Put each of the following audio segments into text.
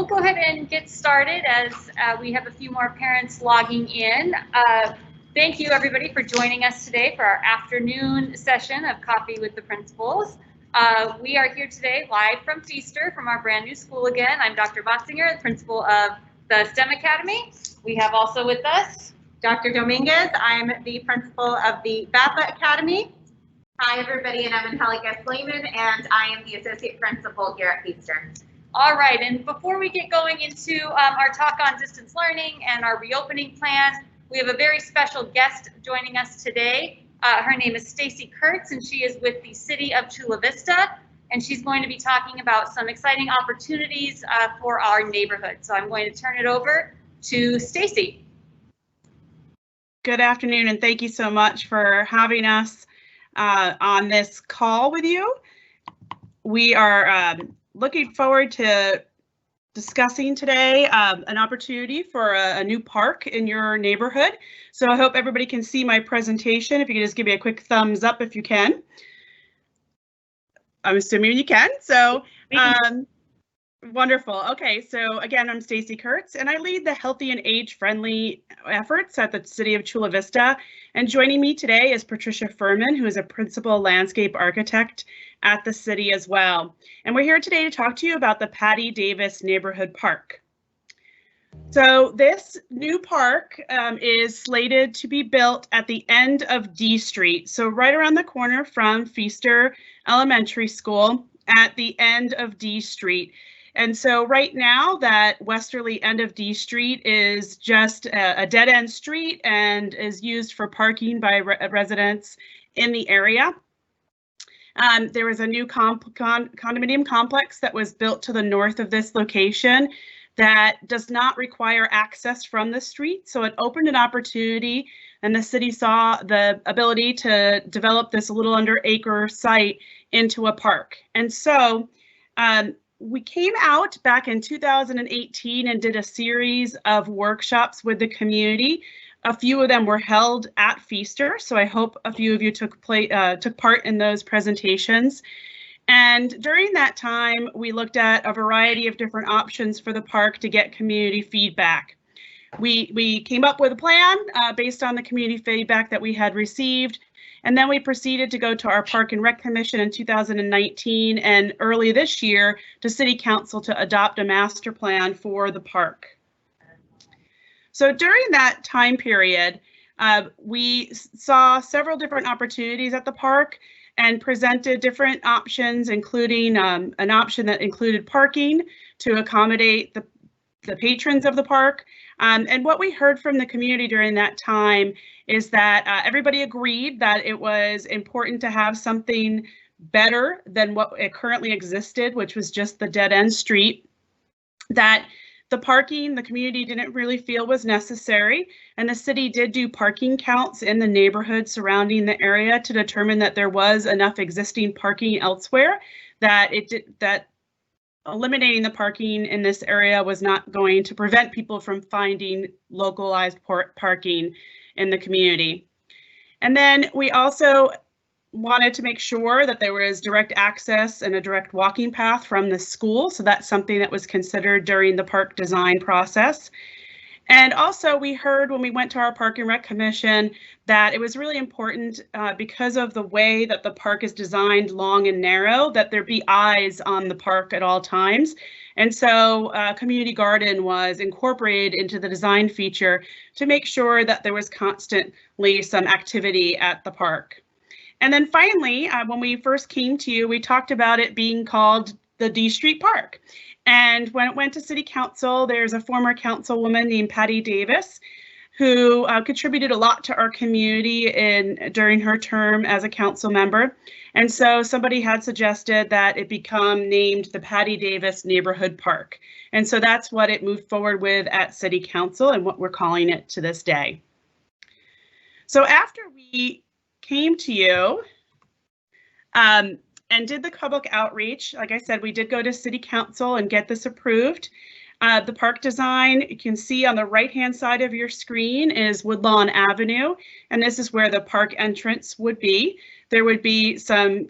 we'll go ahead and get started as we have a few more parents logging in. Thank you everybody for joining us today for our afternoon session of Coffee with the Principals. We are here today live from Vista from our brand new school again. I'm Dr. Botzinger, the principal of the STEM Academy. We have also with us Dr. Dominguez. I'm the principal of the VAPA Academy. Hi everybody, and I'm Angelica Slayman, and I am the associate principal here at Vista. All right, and before we get going into our talk on distance learning and our reopening plan, we have a very special guest joining us today. Her name is Stacy Kurtz, and she is with the City of Chula Vista, and she's going to be talking about some exciting opportunities for our neighborhood. So I'm going to turn it over to Stacy. Good afternoon, and thank you so much for having us on this call with you. We are looking forward to discussing today an opportunity for a new park in your neighborhood. So I hope everybody can see my presentation. If you could just give me a quick thumbs up if you can. I'm assuming you can. So wonderful. Okay, so again, I'm Stacy Kurtz, and I lead the healthy and age-friendly efforts at the City of Chula Vista. And joining me today is Patricia Furman, who is a principal landscape architect at the city as well. And we're here today to talk to you about the Patty Davis Neighborhood Park. So this new park is slated to be built at the end of D Street. So right around the corner from Feaster Elementary School at the end of D Street. And so right now that westerly end of D Street is just a dead end street and is used for parking by residents in the area. There was a new condominium complex that was built to the north of this location that does not require access from the street. So it opened an opportunity, and the city saw the ability to develop this a little under acre site into a park. And so we came out back in 2018 and did a series of workshops with the community. A few of them were held at Feaster, so I hope a few of you took part in those presentations. And during that time, we looked at a variety of different options for the park to get community feedback. We came up with a plan based on the community feedback that we had received, and then we proceeded to go to our Park and Rec Commission in 2019 and early this year to City Council to adopt a master plan for the park. So during that time period, we saw several different opportunities at the park and presented different options, including an option that included parking to accommodate the patrons of the park. And what we heard from the community during that time is that everybody agreed that it was important to have something better than what it currently existed, which was just the dead end street, that the parking, the community didn't really feel was necessary, and the city did do parking counts in the neighborhood surrounding the area to determine that there was enough existing parking elsewhere, that eliminating the parking in this area was not going to prevent people from finding localized parking in the community. And then we also wanted to make sure that there was direct access and a direct walking path from the school. So that's something that was considered during the park design process. And also we heard when we went to our Park and Rec Commission that it was really important because of the way that the park is designed long and narrow, that there be eyes on the park at all times. And so community garden was incorporated into the design feature to make sure that there was constantly some activity at the park. And then finally, when we first came to you, we talked about it being called the D Street Park. And when it went to City Council, there's a former councilwoman named Patty Davis who contributed a lot to our community during her term as a council member. And so somebody had suggested that it become named the Patty Davis Neighborhood Park. And so that's what it moved forward with at City Council and what we're calling it to this day. So after we came to you and did the public outreach, like I said, we did go to City Council and get this approved. The park design, you can see on the right-hand side of your screen is Woodlawn Avenue, and this is where the park entrance would be. There would be some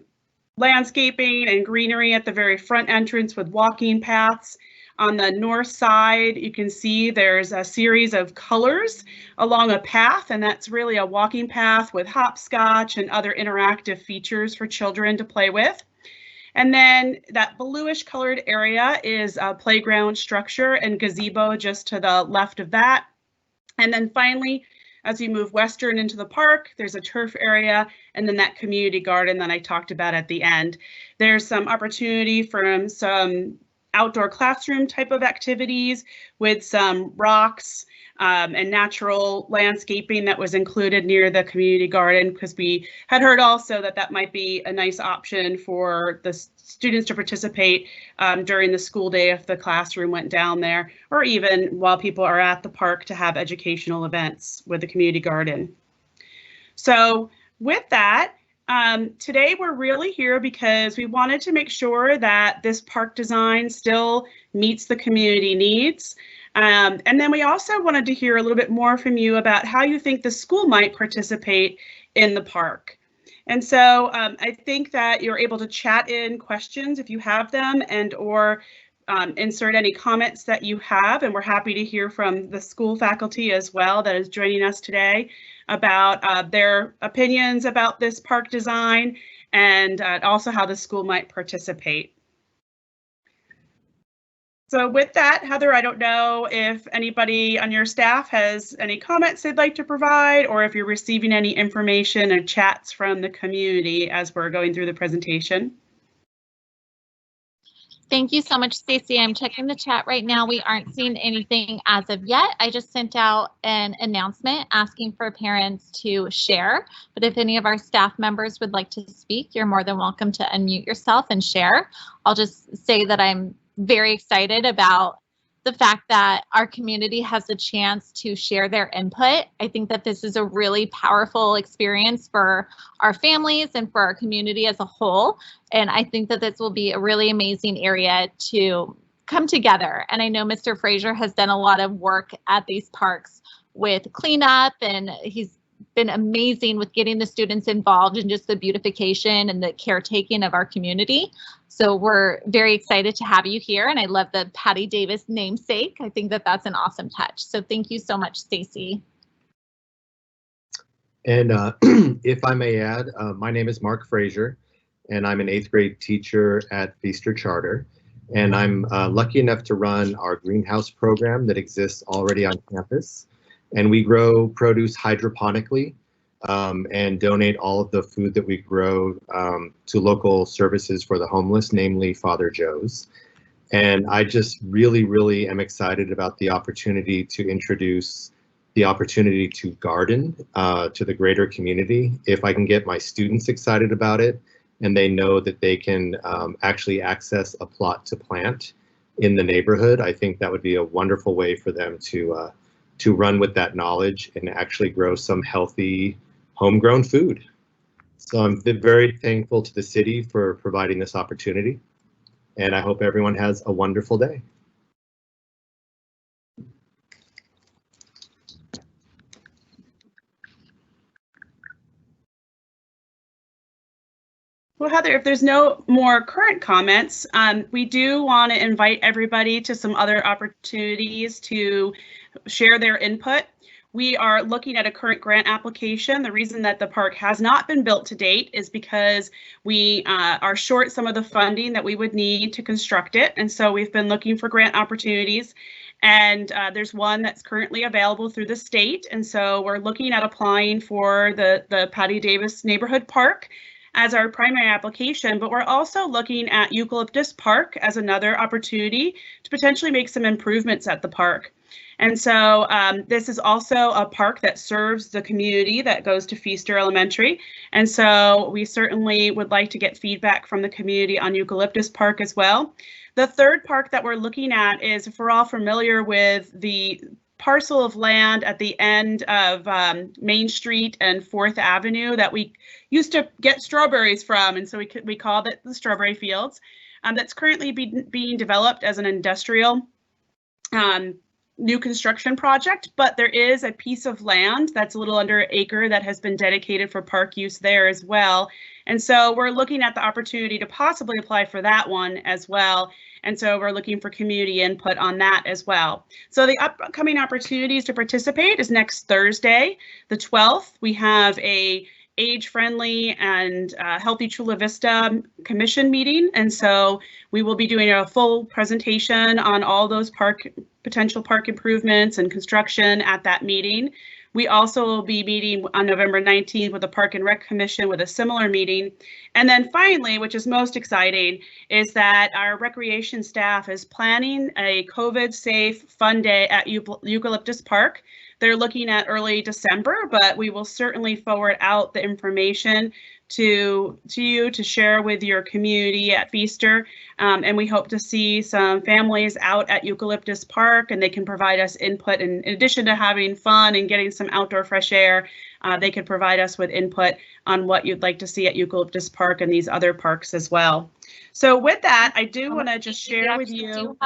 landscaping and greenery at the very front entrance with walking paths. On the north side, you can see there's a series of colors along a path, and that's really a walking path with hopscotch and other interactive features for children to play with. And then that bluish colored area is a playground structure and gazebo just to the left of that. And then finally, as you move western into the park, there's a turf area and then that community garden that I talked about at the end. There's some opportunity from some outdoor classroom type of activities with some rocks and natural landscaping that was included near the community garden, because we had heard also that that might be a nice option for the students to participate during the school day if the classroom went down there, or even while people are at the park to have educational events with the community garden. So with that, today we're really here because we wanted to make sure that this park design still meets the community needs. And then we also wanted to hear a little bit more from you about how you think the school might participate in the park. And so I think that you're able to chat in questions if you have them, and or insert any comments that you have. And we're happy to hear from the school faculty as well that is joining us today about their opinions about this park design, and also how the school might participate. So with that, Heather, I don't know if anybody on your staff has any comments they'd like to provide, or if you're receiving any information or chats from the community as we're going through the presentation. Thank you so much, Stacey. I'm checking the chat right now. We aren't seeing anything as of yet. I just sent out an announcement asking for parents to share, but if any of our staff members would like to speak, you're more than welcome to unmute yourself and share. I'll just say that I'm very excited about the fact that our community has a chance to share their input. I think that this is a really powerful experience for our families and for our community as a whole. And I think that this will be a really amazing area to come together. And I know Mr. Fraser has done a lot of work at these parks with cleanup, and he's been amazing with getting the students involved in just the beautification and the caretaking of our community. So we're very excited to have you here, and I love the Patty Davis namesake. I think that that's an awesome touch. So thank you so much, Stacey. And if I may add, my name is Mark Fraser, and I'm an 8th grade teacher at Vista Charter. And I'm lucky enough to run our greenhouse program that exists already on campus. And we grow produce hydroponically and donate all of the food that we grow to local services for the homeless, namely Father Joe's. And I just really am excited about the opportunity to introduce the opportunity to garden to the greater community. If I can get my students excited about it, and they know that they can actually access a plot to plant in the neighborhood, I think that would be a wonderful way for them to run with that knowledge and actually grow some healthy homegrown food. So I'm very thankful to the city for providing this opportunity, and I hope everyone has a wonderful day. Well, Heather, if there's no more current comments, we do want to invite everybody to some other opportunities to share their input. We are looking at a current grant application. The reason that the park has not been built to date is because we are short some of the funding that we would need to construct it. And so we've been looking for grant opportunities. And there's one that's currently available through the state. And so we're looking at applying for the Patty Davis Neighborhood Park as our primary application, but we're also looking at Eucalyptus Park as another opportunity to potentially make some improvements at the park. And so this is also a park that serves the community that goes to Feaster Elementary. And so we certainly would like to get feedback from the community on Eucalyptus Park as well. The third park that we're looking at is, if we're all familiar with the parcel of land at the end of Main Street and 4th Avenue that we used to get strawberries from, and so we called it the Strawberry Fields. That's currently being developed as an industrial new construction project, but there is a piece of land that's a little under an acre that has been dedicated for park use there as well. And so we're looking at the opportunity to possibly apply for that one as well. And so we're looking for community input on that as well. So the upcoming opportunities to participate is next Thursday, the 12th. We have a age-friendly and healthy Chula Vista commission meeting. And so we will be doing a full presentation on all those potential park improvements and construction at that meeting. We also will be meeting on November 19th with the Park and Rec Commission with a similar meeting. And then finally, which is most exciting, is that our recreation staff is planning a COVID-safe fun day at Eucalyptus Park. They're looking at early December, but we will certainly forward out the information to you to share with your community at Vista. And we hope to see some families out at Eucalyptus Park, and they can provide us input. And in addition to having fun and getting some outdoor fresh air, they could provide us with input on what you'd like to see at Eucalyptus Park and these other parks as well. So with that, I do want to just share with you.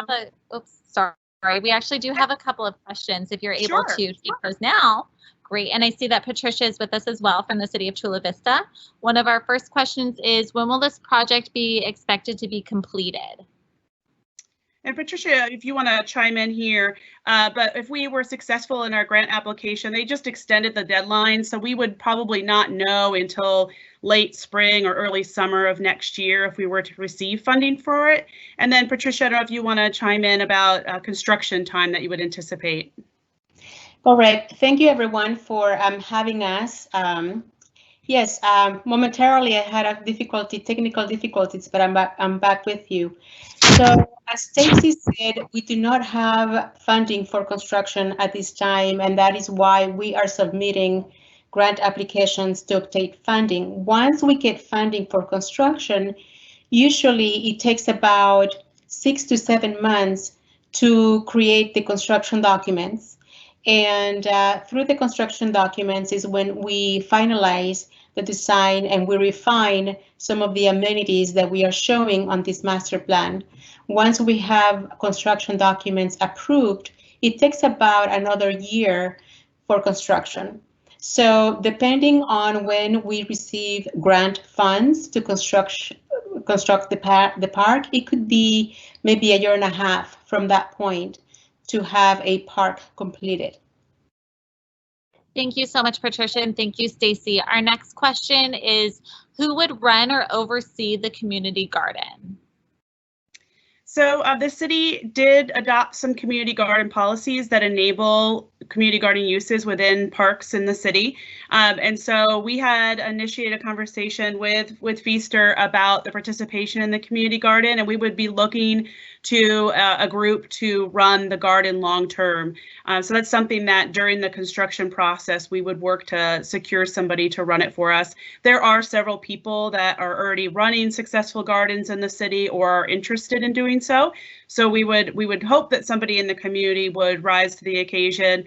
Sorry, we actually do have a couple of questions if you're able Sure. to take those now. Great. And I see that Patricia is with us as well from the city of Chula Vista. One of our first questions is, when will this project be expected to be completed? And Patricia, if you want to chime in here, but if we were successful in our grant application, they just extended the deadline. So we would probably not know until late spring or early summer of next year if we were to receive funding for it. And then Patricia, I don't know if you want to chime in about construction time that you would anticipate. All right. Thank you, everyone, for having us. Yes, momentarily I had technical difficulties, but I'm back with you. So as Stacy said, we do not have funding for construction at this time, and that is why we are submitting grant applications to obtain funding. Once we get funding for construction, usually it takes about 6 to 7 months to create the construction documents. And through the construction documents is when we finalize the design and we refine some of the amenities that we are showing on this master plan. Once we have construction documents approved, it takes about another year for construction. So depending on when we receive grant funds to construct the park, it could be maybe a year and a half from that point to have a park completed. Thank you so much, Patricia, and thank you, Stacy. Our next question is, who would run or oversee the community garden? So the city did adopt some community garden policies that enable community garden uses within parks in the city. And so we had initiated a conversation with Vista about the participation in the community garden, and we would be looking to a group to run the garden long term. So that's something that during the construction process, we would work to secure somebody to run it for us. There are several people that are already running successful gardens in the city or are interested in doing so. So we would hope that somebody in the community would rise to the occasion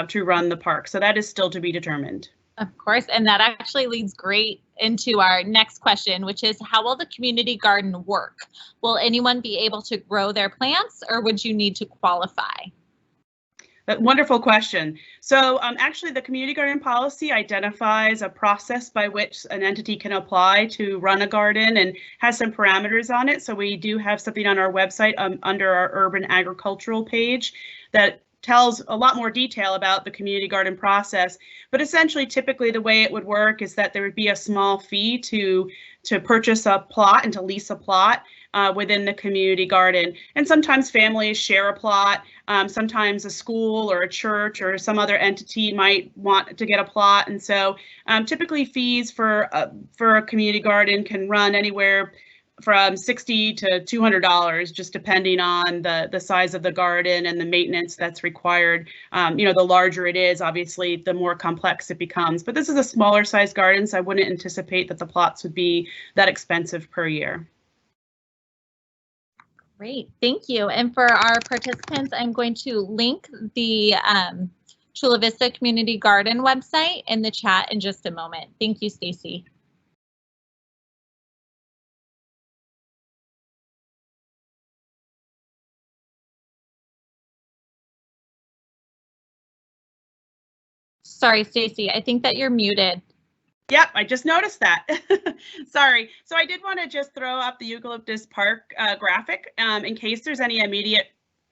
to run the park. So that is still to be determined. Of course, and that actually leads great into our next question, which is, how will the community garden work? Will anyone be able to grow their plants, or would you need to qualify? Wonderful question. So actually the community garden policy identifies a process by which an entity can apply to run a garden and has some parameters on it. So we do have something on our website under our urban agricultural page that tells a lot more detail about the community garden process. But essentially, typically the way it would work is that there would be a small fee to purchase a plot and to lease a plot within the community garden. And sometimes families share a plot. Sometimes a school or a church or some other entity might want to get a plot. And so typically fees for a community garden can run anywhere from $60 to $200, just depending on the size of the garden and the maintenance that's required. The larger it is, obviously, the more complex it becomes. But this is a smaller size garden, so I wouldn't anticipate that the plots would be that expensive per year. Great, thank you. And for our participants, I'm going to link the Chula Vista Community Garden website in the chat in just a moment. Thank you, Stacy. Sorry, Stacy, I think that you're muted. Yep, I just noticed that. Sorry. So I did want to just throw up the Eucalyptus Park graphic in case there's any immediate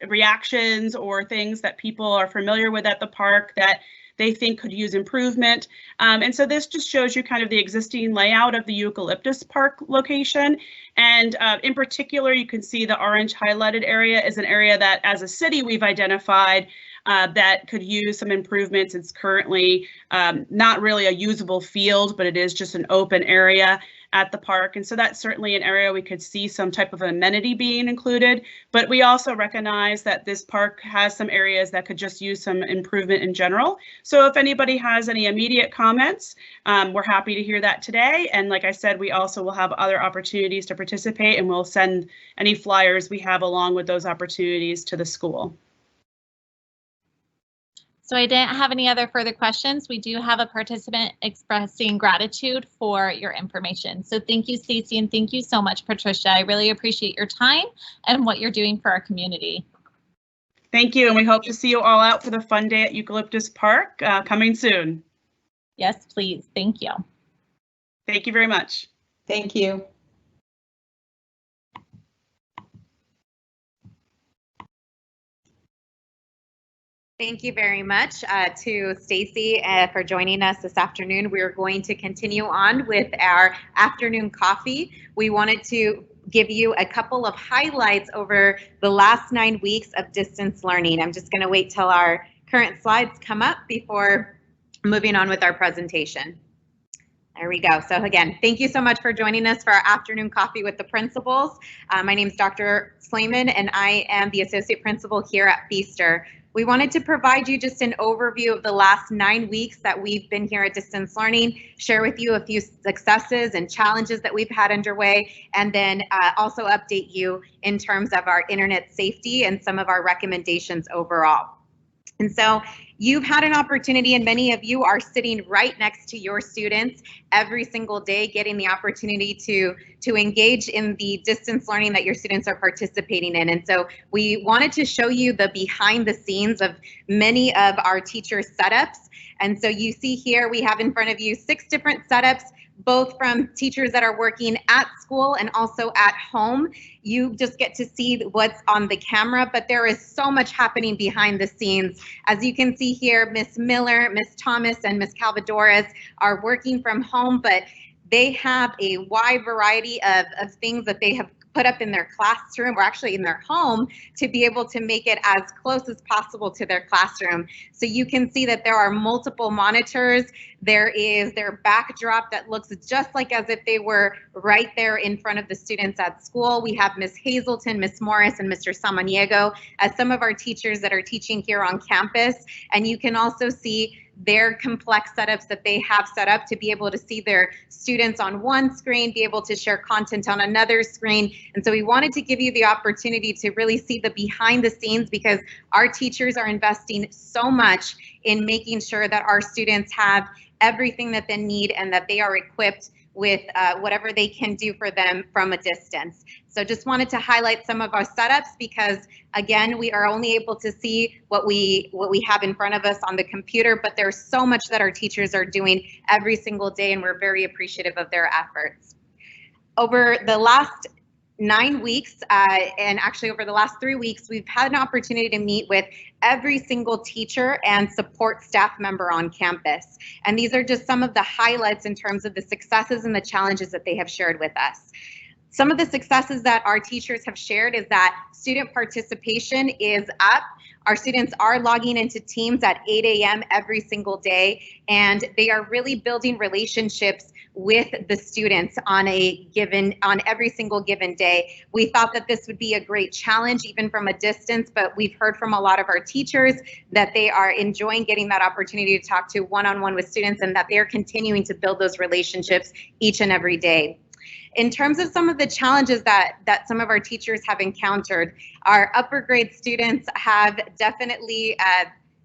reactions or things that people are familiar with at the park that they think could use improvement. And so this just shows you kind of the existing layout of the Eucalyptus Park location. And in particular, you can see the orange highlighted area is an area that as a city we've identified that could use some improvements. It's currently not really a usable field, but it is just an open area at the park. And so that's certainly an area we could see some type of amenity being included. But we also recognize that this park has some areas that could just use some improvement in general. So if anybody has any immediate comments, we're happy to hear that today. And like I said, we also will have other opportunities to participate, and we'll send any flyers we have along with those opportunities to the school. So I didn't have any other further questions. We do have a participant expressing gratitude for your information. So thank you, Stacey, and thank you so much, Patricia. I really appreciate your time and what you're doing for our community. Thank you, and we hope to see you all out for the fun day at Eucalyptus Park coming soon. Yes, please. Thank you. Thank you very much. Thank you. Thank you very much to Stacey for joining us this afternoon. We're going to continue on with our afternoon coffee. We wanted to give you a couple of highlights over the last 9 weeks of distance learning. I'm just going to wait till our current slides come up before moving on with our presentation. There we go. So again, thank you so much for joining us for our afternoon coffee with the principals. My name is Dr. Slayman, and I am the associate principal here at Vista. We wanted to provide you just an overview of the last 9 weeks that we've been here at distance learning, share with you a few successes and challenges that we've had underway, and then also update you in terms of our internet safety and some of our recommendations overall. And so you've had an opportunity, and many of you are sitting right next to your students every single day, getting the opportunity to engage in the distance learning that your students are participating in. And so we wanted to show you the behind the scenes of many of our teachers' setups. And so you see here, we have in front of you 6 different setups, both from teachers that are working at school and also at home. You just get to see what's on the camera, but there is so much happening behind the scenes. As you can see here, Miss Miller, Miss Thomas, and Miss Calvadores are working from home, but they have a wide variety of things that they have put up in their classroom, or actually in their home, to be able to make it as close as possible to their classroom. So you can see that there are multiple monitors. There is their backdrop that looks just like as if they were right there in front of the students at school. We have Miss Hazelton, Miss Morris, and Mr. Samaniego as some of our teachers that are teaching here on campus. And you can also see their complex setups that they have set up to be able to see their students on one screen, be able to share content on another screen. And so we wanted to give you the opportunity to really see the behind the scenes, because our teachers are investing so much in making sure that our students have everything that they need and that they are equipped with whatever they can do for them from a distance. So just wanted to highlight some of our setups, because again, we are only able to see what we have in front of us on the computer, but there's so much that our teachers are doing every single day, and we're very appreciative of their efforts. Over the last 9 weeks, and actually over the last 3 weeks, we've had an opportunity to meet with every single teacher and support staff member on campus. And these are just some of the highlights in terms of the successes and the challenges that they have shared with us. Some of the successes that our teachers have shared is that student participation is up. Our students are logging into Teams at 8 a.m. every single day, and they are really building relationships with the students on every single given day. We thought that this would be a great challenge even from a distance, but we've heard from a lot of our teachers that they are enjoying getting that opportunity to talk to one-on-one with students, and that they're continuing to build those relationships each and every day. In terms of some of the challenges that some of our teachers have encountered, our upper grade students have definitely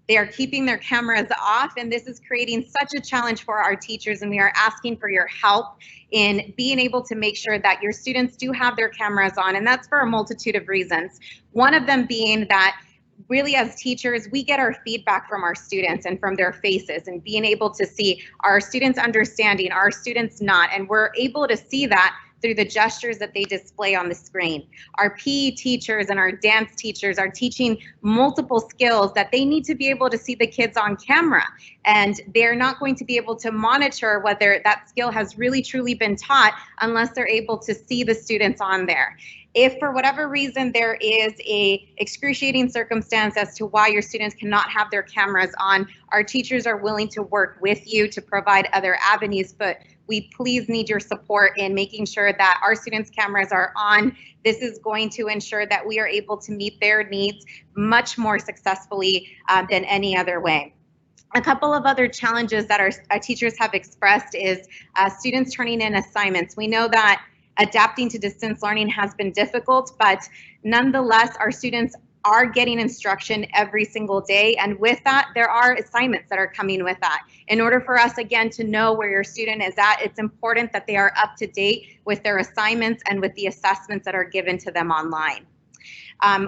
they are keeping their cameras off, and this is creating such a challenge for our teachers, and we are asking for your help in being able to make sure that your students do have their cameras on, and that's for a multitude of reasons. One of them being that really, as teachers, we get our feedback from our students and from their faces, and being able to see our students understanding, our students not, and we're able to see that through the gestures that they display on the screen. Our PE teachers and our dance teachers are teaching multiple skills that they need to be able to see the kids on camera, and they're not going to be able to monitor whether that skill has really truly been taught unless they're able to see the students on there. If for whatever reason there is a excruciating circumstance as to why your students cannot have their cameras on, our teachers are willing to work with you to provide other avenues, but we please need your support in making sure that our students' cameras are on. This is going to ensure that we are able to meet their needs much more successfully than any other way. A couple of other challenges that our teachers have expressed is students turning in assignments. We know that adapting to distance learning has been difficult, but nonetheless, our students are getting instruction every single day, and with that, there are assignments that are coming with that. In order for us, again, to know where your student is at, it's important that they are up to date with their assignments and with the assessments that are given to them online.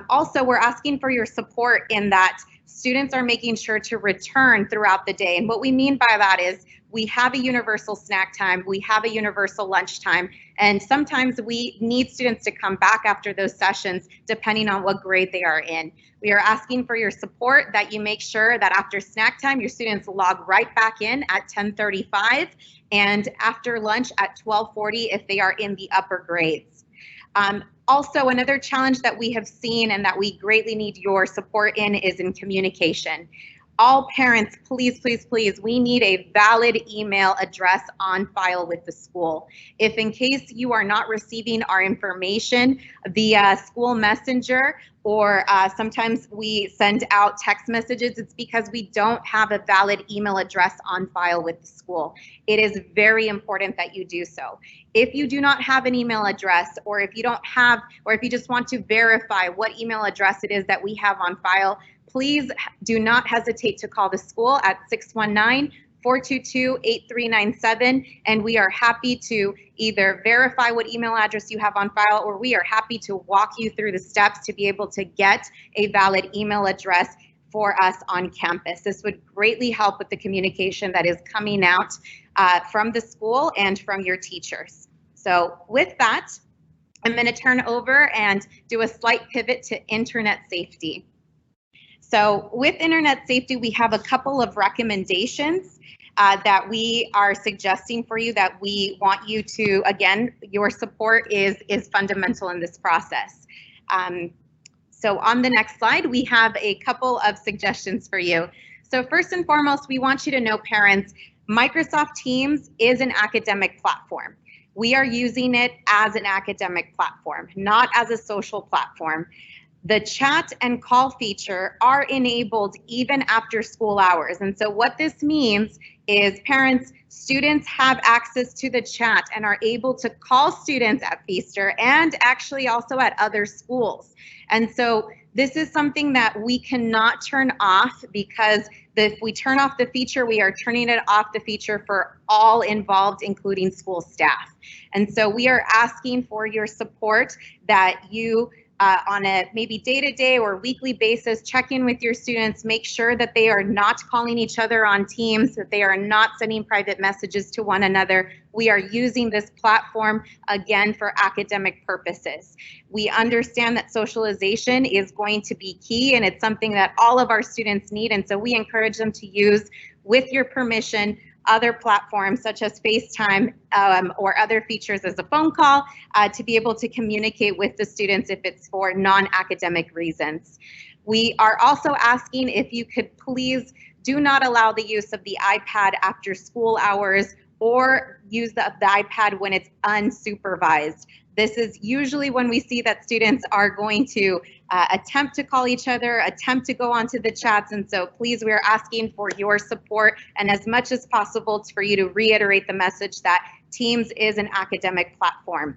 Also, we're asking for your support in that students are making sure to return throughout the day, and what we mean by that is we have a universal snack time, we have a universal lunch time, and sometimes we need students to come back after those sessions depending on what grade they are in. We are asking for your support that you make sure that after snack time, your students log right back in at 10:35 and after lunch at 12:40 if they are in the upper grades. Also, another challenge that we have seen and that we greatly need your support in is in communication. All parents, please, please, please, we need a valid email address on file with the school. If in case you are not receiving our information via school messenger, or sometimes we send out text messages, it's because we don't have a valid email address on file with the school. It is very important that you do so. If you do not have an email address, or if you don't have, or if you just want to verify what email address it is that we have on file, please do not hesitate to call the school at 619-422-8397, and we are happy to either verify what email address you have on file, or we are happy to walk you through the steps to be able to get a valid email address for us on campus. This would greatly help with the communication that is coming out from the school and from your teachers. So with that, I'm going to turn over and do a slight pivot to internet safety. So with internet safety, we have a couple of recommendations that we are suggesting for you that we want you to, again, your support is fundamental in this process. So on the next slide, we have a couple of suggestions for you. So first and foremost, we want you to know, parents, Microsoft Teams is an academic platform. We are using it as an academic platform, not as a social platform. The chat and call feature are enabled even after school hours. And so what this means is parents, students have access to the chat and are able to call students at Vista and actually also at other schools. And so this is something that we cannot turn off, because if we turn off the feature, we are turning it off the feature for all involved, including school staff. And so we are asking for your support that you on a maybe day-to-day or weekly basis, check in with your students, make sure that they are not calling each other on Teams, that they are not sending private messages to one another. We are using this platform, again, for academic purposes. We understand that socialization is going to be key, and it's something that all of our students need, and so we encourage them to use, with your permission, other platforms such as FaceTime or other features as a phone call to be able to communicate with the students if it's for non-academic reasons. We are also asking if you could please do not allow the use of the iPad after school hours, or use the iPad when it's unsupervised. This is usually when we see that students are going to attempt to call each other, attempt to go onto the chats, and so please, we are asking for your support and as much as possible for you to reiterate the message that Teams is an academic platform.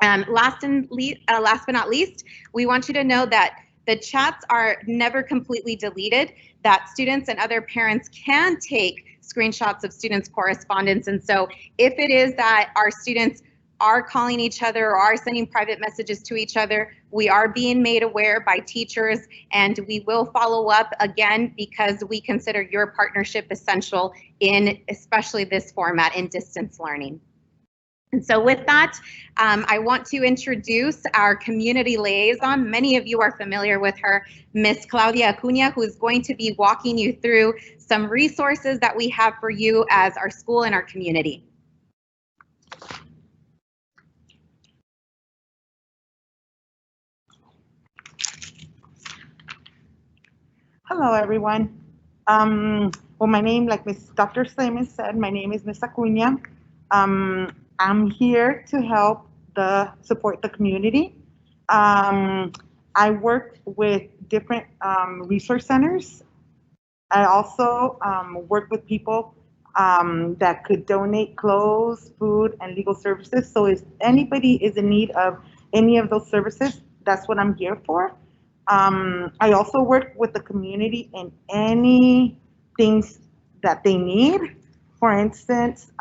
Last but not least, we want you to know that the chats are never completely deleted, that students and other parents can take screenshots of students' correspondence, and so if it is that our students are calling each other or are sending private messages to each other, we are being made aware by teachers, and we will follow up again because we consider your partnership essential in especially this format in distance learning. And so with that, I want to introduce our community liaison. Many of you are familiar with her, Miss Claudia Acuna, who is going to be walking you through some resources that we have for you as our school and our community. Hello, everyone. Well, my name, like Dr. Slayman said, my name is Miss Acuna. I'm here to help support the community. I work with different resource centers. I also work with people that could donate clothes, food, and legal services. So if anybody is in need of any of those services, that's what I'm here for. I also work with the community in any things that they need. For instance,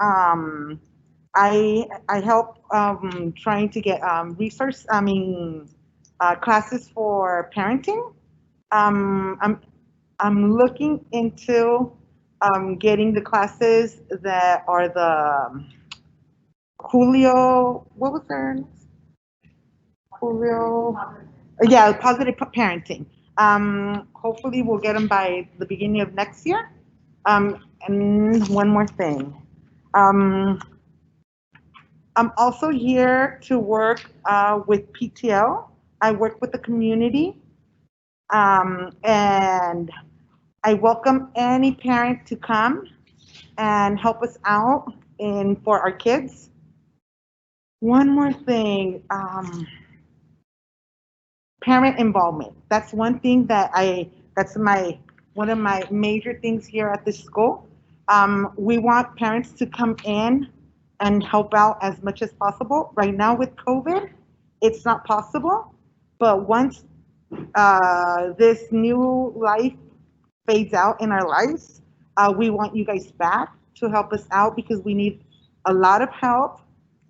I help trying to get classes for parenting. I'm looking into getting the classes that are the Julio, what was their name? Julio, yeah, positive parenting. Hopefully we'll get them by the beginning of next year. And one more thing. I'm also here to work with PTO. I work with the community, and I welcome any parent to come and help us out for our kids. One more thing. Parent involvement. That's one thing that one of my major things here at this school. We want parents to come in and help out as much as possible. Right now with COVID, it's not possible, but once this new life fades out in our lives, we want you guys back to help us out because we need a lot of help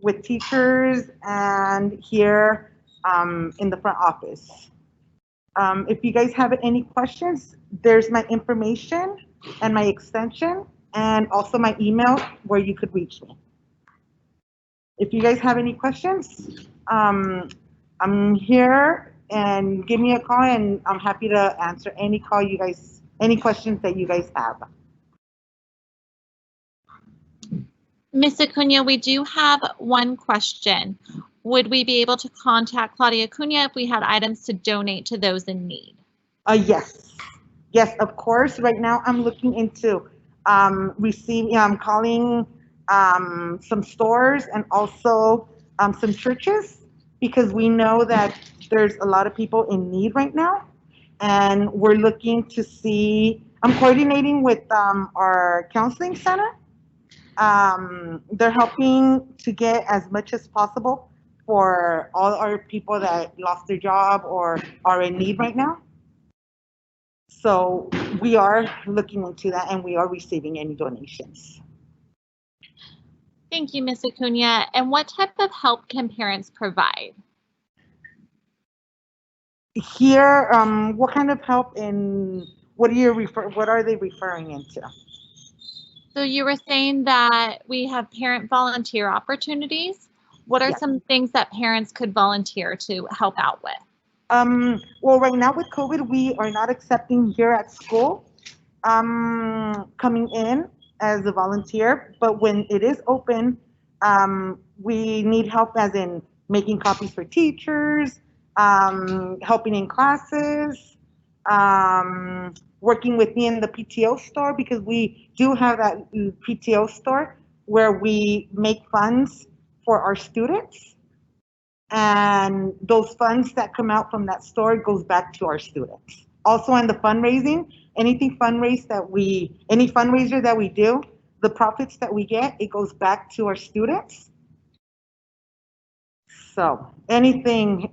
with teachers and here in the front office. If you guys have any questions, there's my information and my extension and also my email where you could reach me. If you guys have any questions, I'm here and give me a call and I'm happy to answer any questions that you guys have. Ms. Acuna, we do have one question. Would we be able to contact Claudia Acuna if we had items to donate to those in need? Yes. Yes, of course. Right now I'm looking into calling some stores and also some churches because we know that there's a lot of people in need right now. And we're looking to see, I'm coordinating with our counseling center. They're helping to get as much as possible for all our people that lost their job or are in need right now. So we are looking into that and we are receiving any donations. Thank you, Ms. Acuna. And what type of help can parents provide? Here, what kind of help what are they referring into? So you were saying that we have parent volunteer opportunities. What are some things that parents could volunteer to help out with? Well, right now with COVID, we are not accepting here at school coming in as a volunteer, but when it is open, we need help as in making copies for teachers, helping in classes, working with me in the PTO store because we do have that PTO store where we make funds for our students. And those funds that come out from that store goes back to our students. Also in the fundraising, any fundraiser that we do, the profits that we get, it goes back to our students. So anything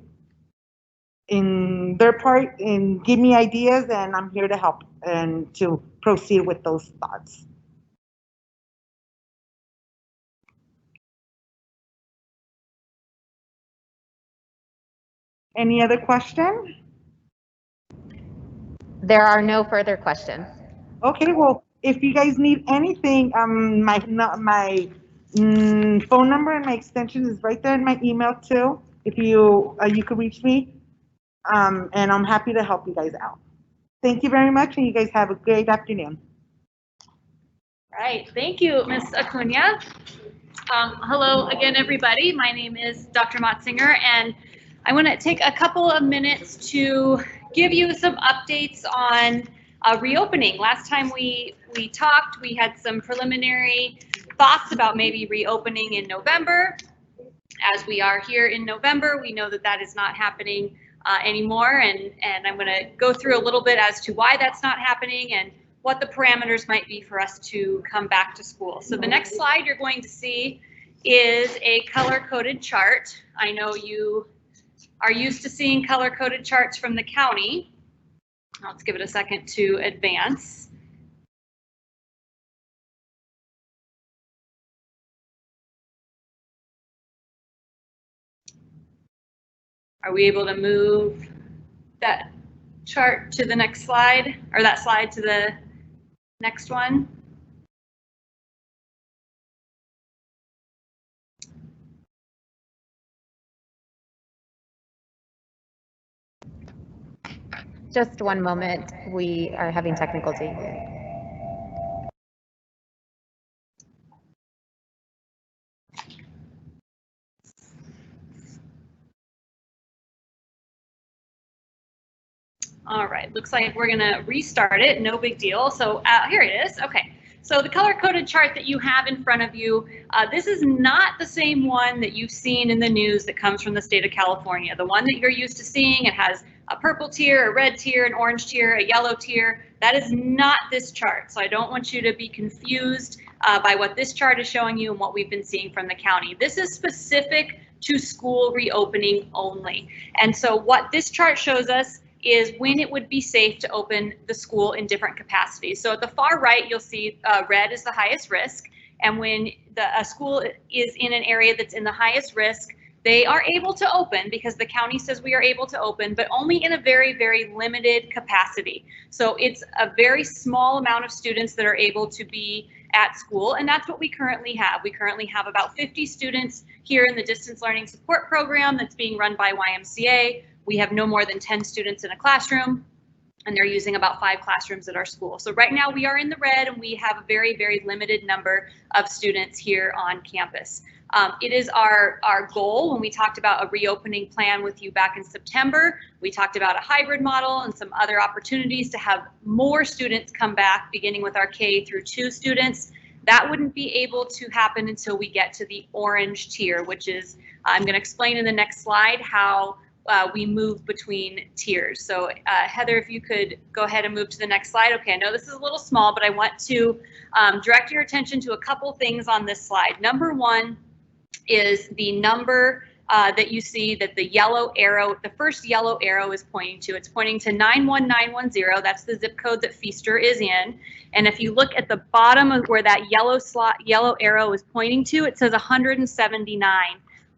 in their part and give me ideas and I'm here to help and to proceed with those thoughts. Any other question? There are no further questions. Okay, well, if you guys need anything, my phone number and my extension is right there in my email too. If you you could reach me, and I'm happy to help you guys out. Thank you very much, and you guys have a great afternoon. Right, thank you, Ms. Acuna. Hello again, everybody. My name is Dr. Motzinger, and I want to take a couple of minutes to give you some updates on reopening. Last time we talked, we had some preliminary thoughts about maybe reopening in November. As we are here in November, we know that that is not happening anymore, and I'm going to go through a little bit as to why that's not happening and what the parameters might be for us to come back to school. So the next slide you're going to see is a color-coded chart. I know you are used to seeing color-coded charts from the county. Let's give it a second to advance. Are we able to move that chart to the next slide, or that slide to the next one? Just one moment. We are having technical difficulty. All right, looks like we're gonna restart it, no big deal. So here it is, okay. So the color-coded chart that you have in front of you, this is not the same one that you've seen in the news that comes from the state of California. The one that you're used to seeing, it has a purple tier, a red tier, an orange tier, a yellow tier. That is not this chart. So I don't want you to be confused by what this chart is showing you and what we've been seeing from the county. This is specific to school reopening only. And so what this chart shows us is when it would be safe to open the school in different capacities. So at the far right, you'll see red is the highest risk. And when a school is in an area that's in the highest risk, they are able to open because the county says we are able to open, but only in a very, very limited capacity. So it's a very small amount of students that are able to be at school, and that's what we currently have. We currently have about 50 students here in the distance learning support program that's being run by YMCA. We have no more than 10 students in a classroom, and they're using about 5 classrooms at our school. So right now we are in the red, and we have a very, very limited number of students here on campus. It is our goal. When we talked about a reopening plan with you back in September, we talked about a hybrid model and some other opportunities to have more students come back, beginning with our K through 2 students. That wouldn't be able to happen until we get to the orange tier, which is, I'm going to explain in the next slide how we move between tiers. So Heather, if you could go ahead and move to the next slide. Okay, I know this is a little small, but I want to direct your attention to a couple things on this slide. Number one is the number that you see that the yellow arrow, the first yellow arrow is pointing to. It's pointing to 91910. That's the zip code that Feaster is in. And if you look at the bottom of where that yellow arrow is pointing to, it says 179.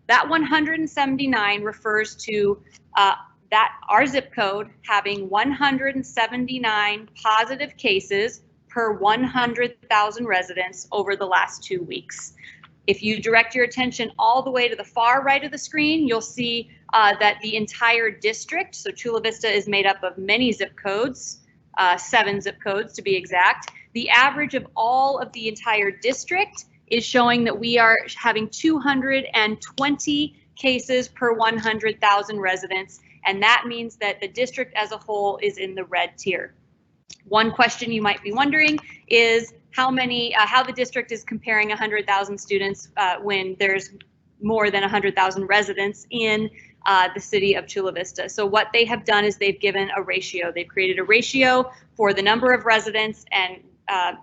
That 179 refers to our zip code having 179 positive cases per 100,000 residents over the last 2 weeks. If you direct your attention all the way to the far right of the screen, you'll see that the entire district, so Chula Vista is made up of many zip codes, 7 zip codes to be exact. The average of all of the entire district is showing that we are having 220 cases per 100,000 residents, and that means that the district as a whole is in the red tier. One question you might be wondering is how the district is comparing 100,000 students when there's more than 100,000 residents in the city of Chula Vista. So what they have done is they've given a ratio. They've created a ratio for the number of residents and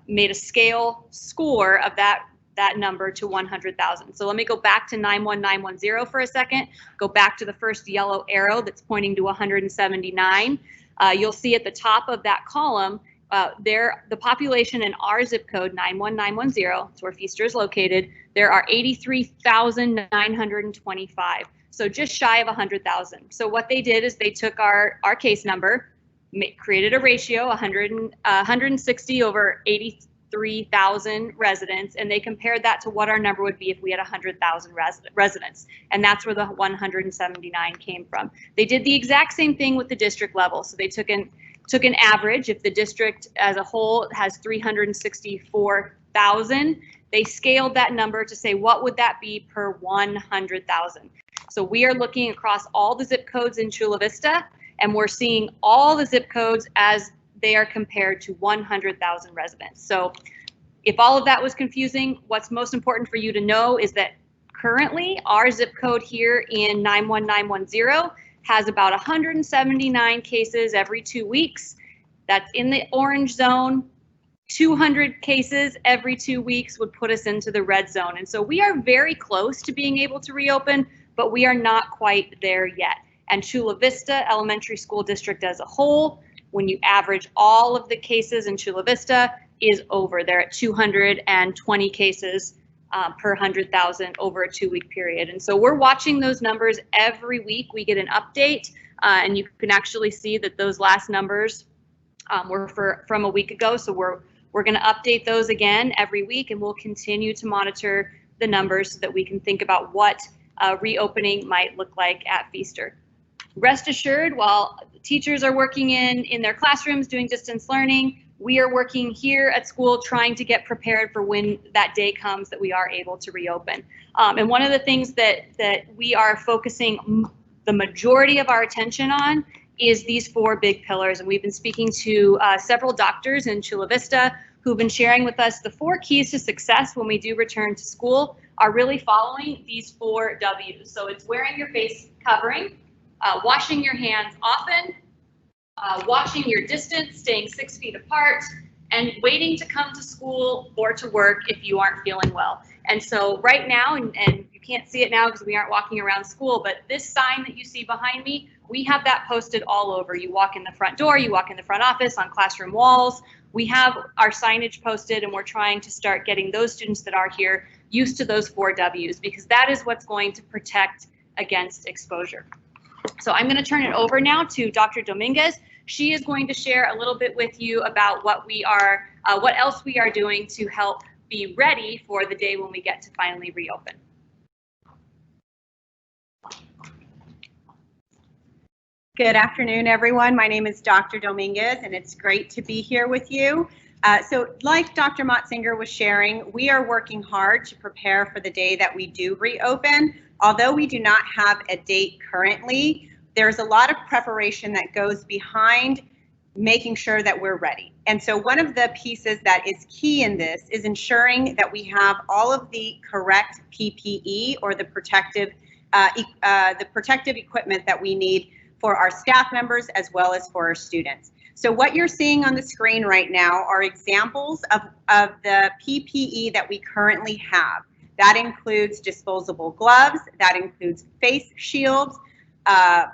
made a scale score of that number to 100,000. So let me go back to 91910 for a second. Go back to the first yellow arrow that's pointing to 179. You'll see at the top of that column, the population in our zip code 91910, it's where Feaster is located, there are 83,925. So just shy of 100,000. So what they did is they took our case number, created a ratio, 160 over 83,000 residents, and they compared that to what our number would be if we had 100,000 residents. And that's where the 179 came from. They did the exact same thing with the district level. So they took an average. If the district as a whole has 364,000, they scaled that number to say what would that be per 100,000. So we are looking across all the zip codes in Chula Vista, and we're seeing all the zip codes as they are compared to 100,000 residents. So if all of that was confusing, what's most important for you to know is that currently our zip code here in 91910 has about 179 cases every 2 weeks. That's in the orange zone. 200 cases every 2 weeks would put us into the red zone. And so we are very close to being able to reopen, but we are not quite there yet. And Chula Vista Elementary School District as a whole, when you average all of the cases in Chula Vista, is over. They're at 220 cases per 100,000 over a 2-week period. And so we're watching those numbers every week. We get an update, and you can actually see that those last numbers were from a week ago. So we're going to update those again every week, and we'll continue to monitor the numbers so that we can think about what reopening might look like at Feaster. Rest assured, while teachers are working in their classrooms doing distance learning, we are working here at school trying to get prepared for when that day comes that we are able to reopen. And one of the things that we are focusing the majority of our attention on is these 4 big pillars. And we've been speaking to several doctors in Chula Vista who've been sharing with us the 4 keys to success when we do return to school are really following these 4 W's. So it's wearing your face covering, washing your hands often, watching your distance, staying 6 feet apart, and waiting to come to school or to work if you aren't feeling well. And so right now, and you can't see it now because we aren't walking around school, but this sign that you see behind me, we have that posted all over. You walk in the front door, you walk in the front office, on classroom walls. We have our signage posted, and we're trying to start getting those students that are here used to those 4 W's, because that is what's going to protect against exposure. So I'm going to turn it over now to Dr. Dominguez. She is going to share a little bit with you about what else we are doing to help be ready for the day when we get to finally reopen. Good afternoon, everyone. My name is Dr. Dominguez, and it's great to be here with you. So like Dr. Motzinger was sharing, we are working hard to prepare for the day that we do reopen. Although we do not have a date currently, there's a lot of preparation that goes behind making sure that we're ready. And so one of the pieces that is key in this is ensuring that we have all of the correct PPE, or the protective equipment that we need for our staff members as well as for our students. So what you're seeing on the screen right now are examples of the PPE that we currently have. That includes disposable gloves, that includes face shields,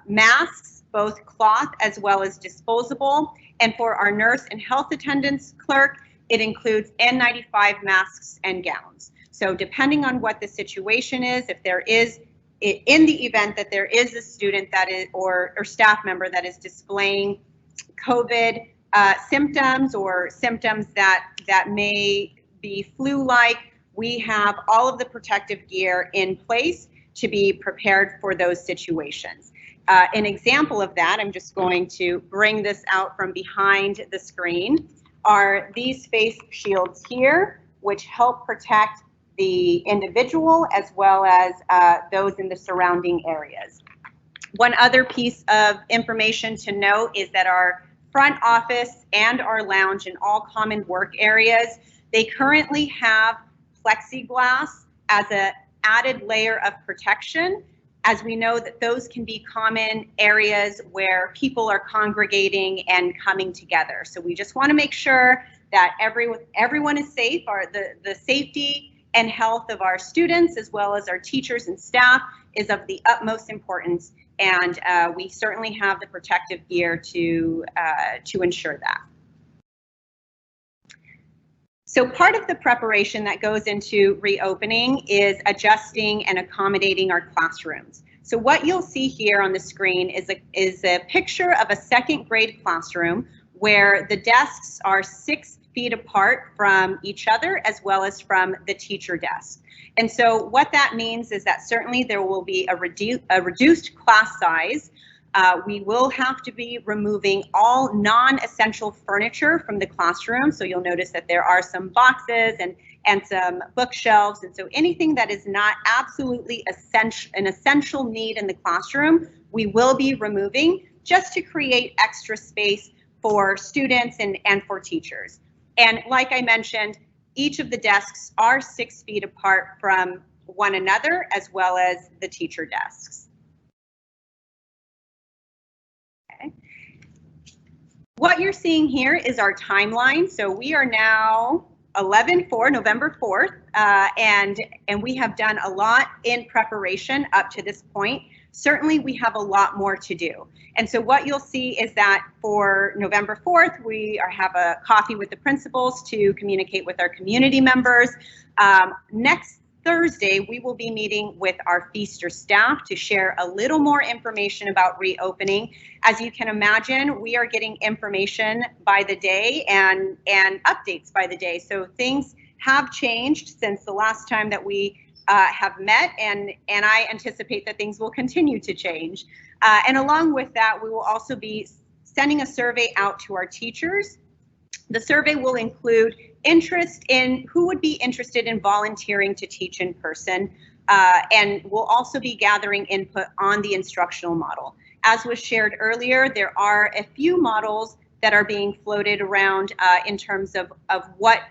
masks, both cloth as well as disposable. And for our nurse and health attendants clerk, it includes N95 masks and gowns. So depending on what the situation is, if there is, in the event that there is a student that is, or staff member that is displaying COVID symptoms, or symptoms that may be flu-like, we have all of the protective gear in place to be prepared for those situations. An example of that, I'm just going to bring this out from behind the screen, are these face shields here, which help protect the individual as well as those in the surrounding areas. One other piece of information to note is that our front office and our lounge and all common work areas, they currently have plexiglass as an added layer of protection, as we know that those can be common areas where people are congregating and coming together. So we just want to make sure that everyone is safe, the safety and health of our students as well as our teachers and staff is of the utmost importance, and we certainly have the protective gear to ensure that. So part of the preparation that goes into reopening is adjusting and accommodating our classrooms. So what you'll see here on the screen is a picture of a second grade classroom where the desks are 6 feet apart from each other as well as from the teacher desk. And so what that means is that certainly there will be a reduced class size. We will have to be removing all non-essential furniture from the classroom. So you'll notice that there are some boxes and some bookshelves. And so anything that is not absolutely an essential need in the classroom, we will be removing just to create extra space for students and for teachers. And like I mentioned, each of the desks are 6 feet apart from one another as well as the teacher desks. Okay. What you're seeing here is our timeline. So we are now November 4th, and we have done a lot in preparation up to this point. Certainly we have a lot more to do. And so what you'll see is that for November 4th, we have a coffee with the principals to communicate with our community members. Next Thursday, we will be meeting with our Feaster staff to share a little more information about reopening. As you can imagine, we are getting information by the day and updates by the day. So things have changed since the last time that we have met, and I anticipate that things will continue to change. And along with that, we will also be sending a survey out to our teachers. The survey will include interest in who would be interested in volunteering to teach in person, and we'll also be gathering input on the instructional model. As was shared earlier, there are a few models that are being floated around in terms of what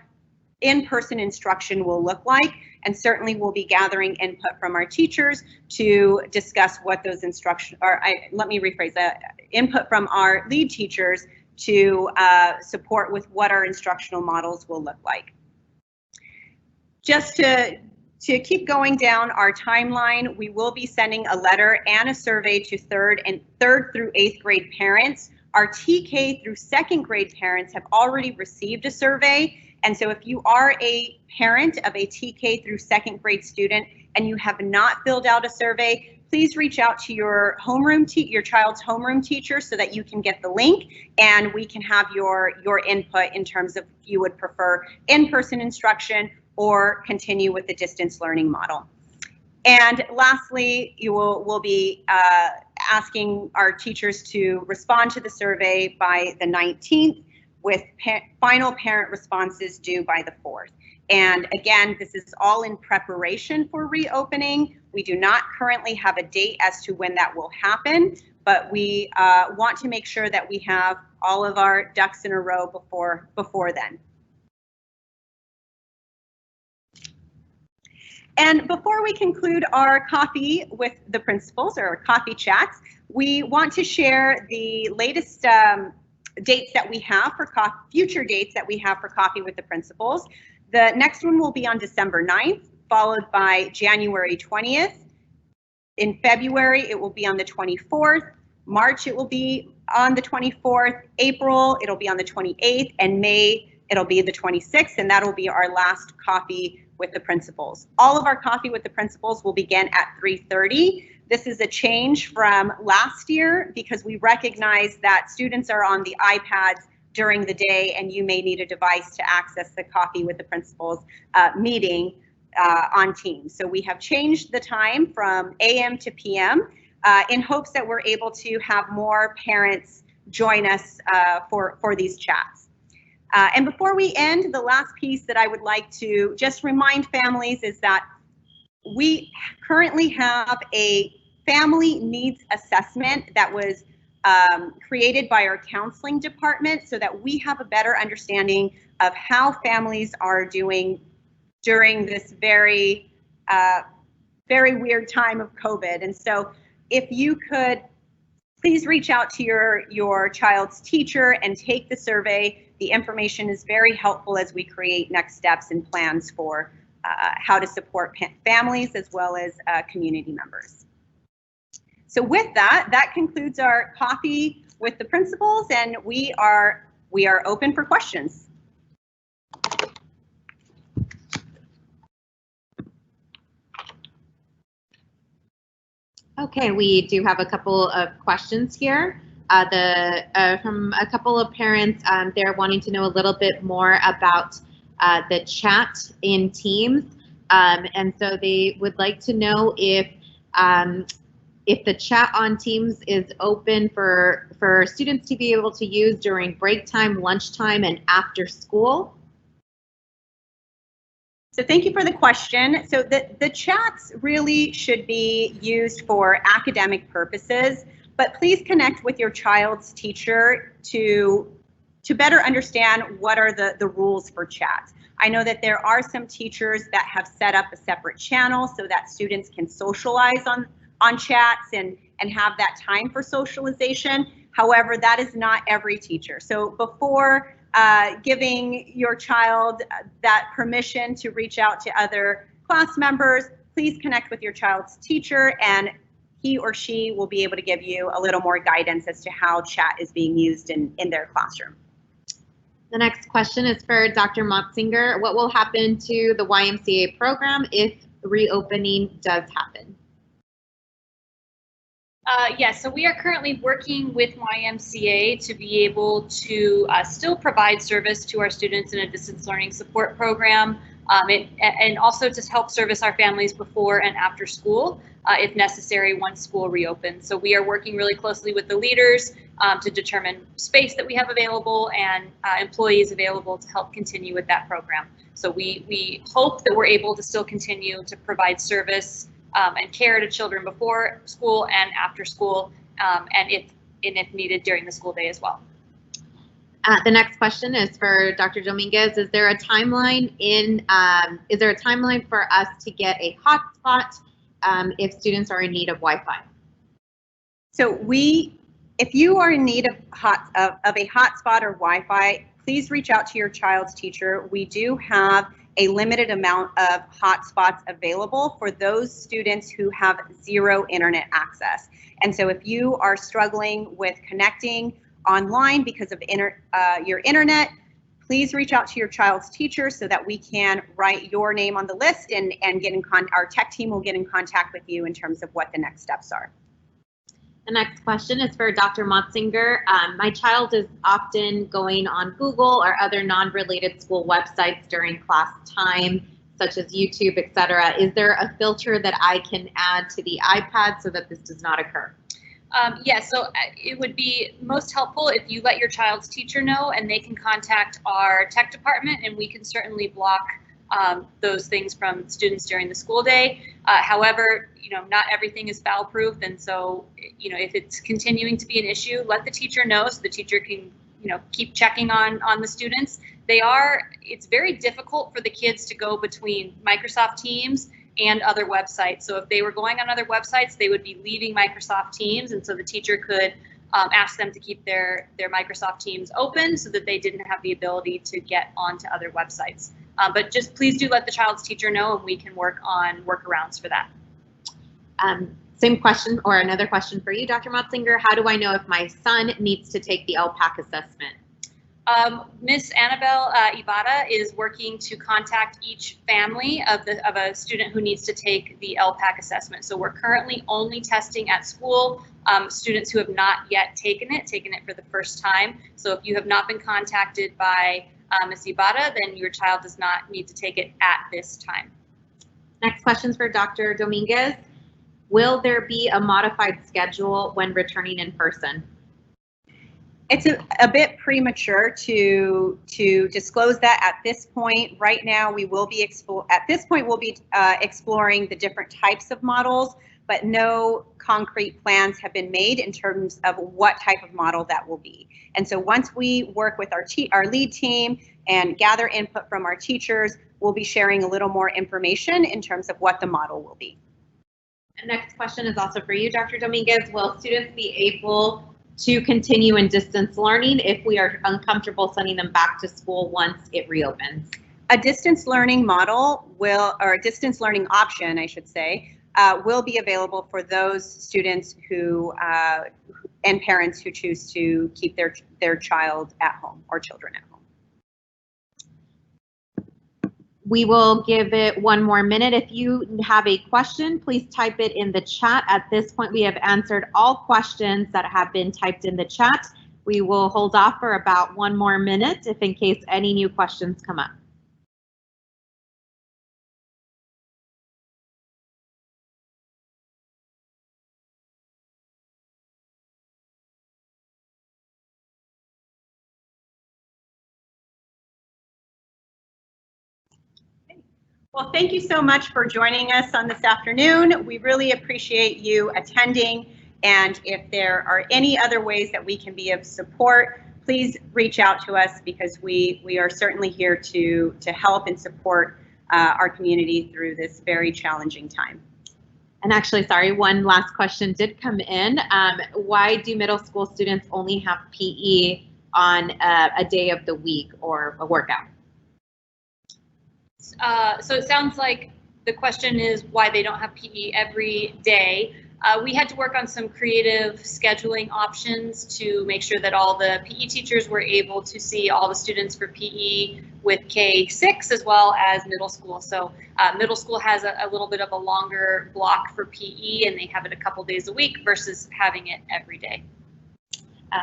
in-person instruction will look like, and certainly we'll be gathering input from our teachers to discuss what those let me rephrase that, input from our lead teachers to support with what our instructional models will look like. Just to keep going down our timeline, we will be sending a letter and a survey to third through 8th grade parents. Our TK through 2nd grade parents have already received a survey. And so if you are a parent of a TK through 2nd grade student and you have not filled out a survey, please reach out to your child's homeroom teacher so that you can get the link and we can have your input in terms of if you would prefer in-person instruction or continue with the distance learning model. And lastly, we'll be asking our teachers to respond to the survey by the 19th with final parent responses due by the 4th. And again, this is all in preparation for reopening. We do not currently have a date as to when that will happen, but we want to make sure that we have all of our ducks in a row before then. And before we conclude our coffee with the principals or our coffee chats, we want to share the latest dates that we have for future dates that we have for coffee with the principals. The next one will be on December 9th, followed by January 20th. In February, it will be on the 24th. March, it will be on the 24th. April, it'll be on the 28th, and May, it'll be the 26th, and that'll be our last coffee with the principals. All of our coffee with the principals will begin at 3:30. This is a change from last year because we recognize that students are on the iPads during the day and you may need a device to access the coffee with the principals meeting on Teams. So we have changed the time from AM to PM in hopes that we're able to have more parents join us for these chats. And before we end, the last piece that I would like to just remind families is that we currently have a family needs assessment that was created by our counseling department so that we have a better understanding of how families are doing during this very, very weird time of COVID. And so if you could please reach out to your child's teacher and take the survey. The information is very helpful as we create next steps and plans for how to support families as well as community members. So with that, that concludes our coffee with the principals, and we are open for questions. Okay, we do have a couple of questions here. From a couple of parents, they're wanting to know a little bit more about the chat in Teams, and so they would like to know if the chat on Teams is open for students to be able to use during break time, lunchtime, and after school. So thank you for the question. So the chats really should be used for academic purposes, but please connect with your child's teacher to better understand what are the rules for chats. I know that there are some teachers that have set up a separate channel so that students can socialize on chats and have that time for socialization. However, that is not every teacher. So before giving your child that permission to reach out to other class members, please connect with your child's teacher, and he or she will be able to give you a little more guidance as to how chat is being used in their classroom. The next question is for Dr. Motzinger. What will happen to the YMCA program if reopening does happen? Yes, so we are currently working with YMCA to be able to still provide service to our students in a distance learning support program, and also to help service our families before and after school, if necessary, once school reopens. So we are working really closely with the leaders to determine space that we have available and employees available to help continue with that program. So we hope that we're able to still continue to provide service and care to children before school and after school, and if needed during the school day as well. The next question is for Dr. Dominguez. Is there a timeline for us to get a hotspot if students are in need of Wi-Fi? So if you are in need of a hotspot or Wi-Fi, please reach out to your child's teacher. We do have a limited amount of hotspots available for those students who have zero internet access. And so if you are struggling with connecting online because of your internet, please reach out to your child's teacher so that we can write your name on the list and our tech team will get in contact with you in terms of what the next steps are. The next question is for Dr. Motzinger. My child is often going on Google or other non-related school websites during class time, such as YouTube, etc. Is there a filter that I can add to the iPad so that this does not occur? Yes, so it would be most helpful if you let your child's teacher know, and they can contact our tech department, and we can certainly block those things from students during the school day. However, not everything is foul-proof, and so, if it's continuing to be an issue, let the teacher know so the teacher can, keep checking on the students. It's very difficult for the kids to go between Microsoft Teams and other websites. So if they were going on other websites, they would be leaving Microsoft Teams, and so the teacher could ask them to keep their Microsoft Teams open so that they didn't have the ability to get onto other websites. But just please do let the child's teacher know, and we can work on workarounds for that. Same question, or another question for you, Dr. Motzinger. How do I know if my son needs to take the LPAC assessment? Miss Annabelle Ibarra is working to contact each family of a student who needs to take the LPAC assessment. So we're currently only testing at school students who have not yet taken it for the first time. So if you have not been contacted by Ms. Ibarra, then your child does not need to take it at this time. Next question is for Dr. Dominguez. Will there be a modified schedule when returning in person? It's a bit premature to disclose that at this point. Right now, we will be exploring the different types of models, but no concrete plans have been made in terms of what type of model that will be. And so once we work with our lead team and gather input from our teachers, we'll be sharing a little more information in terms of what the model will be. The next question is also for you, Dr. Dominguez. Will students be able to continue in distance learning if we are uncomfortable sending them back to school once it reopens? A distance learning model or a distance learning option, I should say, will be available for those students who and parents who choose to keep their child at home or children at home. We will give it one more minute. If you have a question, please type it in the chat. At this point, we have answered all questions that have been typed in the chat. We will hold off for about one more minute if in case any new questions come up. Well, thank you so much for joining us on this afternoon. We really appreciate you attending. And if there are any other ways that we can be of support, please reach out to us, because we are certainly here to help and support our community through this very challenging time. And actually, sorry, one last question did come in. Why do middle school students only have PE on a day of the week or a workout? So it sounds like the question is why they don't have PE every day. We had to work on some creative scheduling options to make sure that all the PE teachers were able to see all the students for PE with K-6 as well as middle school. So middle school has a little bit of a longer block for PE, and they have it a couple days a week versus having it every day.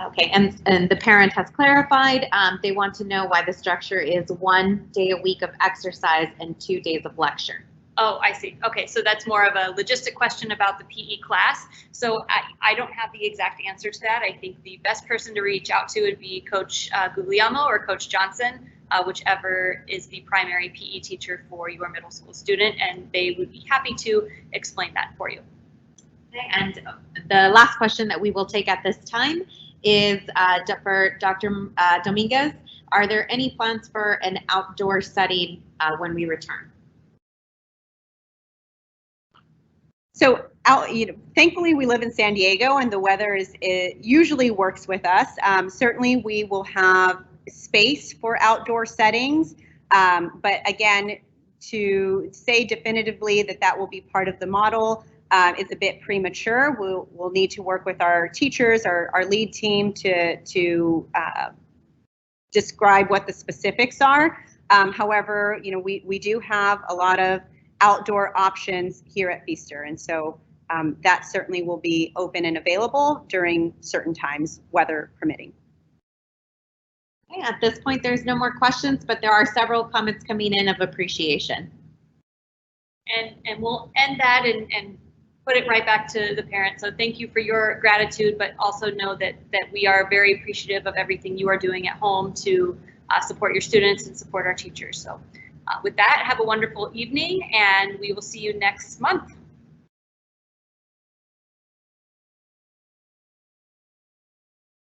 Okay, and the parent has clarified. They want to know why the structure is 1 day a week of exercise and 2 days of lecture. Oh, I see. Okay, so that's more of a logistic question about the PE class. So I don't have the exact answer to that. I think the best person to reach out to would be Coach Guglielmo or Coach Johnson, whichever is the primary PE teacher for your middle school student, and they would be happy to explain that for you. Okay, and the last question that we will take at this time is for Dr. Dominguez. Are there any plans for an outdoor setting when we return? So thankfully we live in San Diego, and the weather usually works with us. Certainly we will have space for outdoor settings, but again, to say definitively that will be part of the model is a bit premature. We'll need to work with our teachers, our lead team to describe what the specifics are. However, we do have a lot of outdoor options here at Vista, and so that certainly will be open and available during certain times, weather permitting. Okay, at this point, there's no more questions, but there are several comments coming in of appreciation. And we'll end that and put it right back to the parents. So thank you for your gratitude, but also know that we are very appreciative of everything you are doing at home to support your students and support our teachers. So with that, have a wonderful evening, and we will see you next month.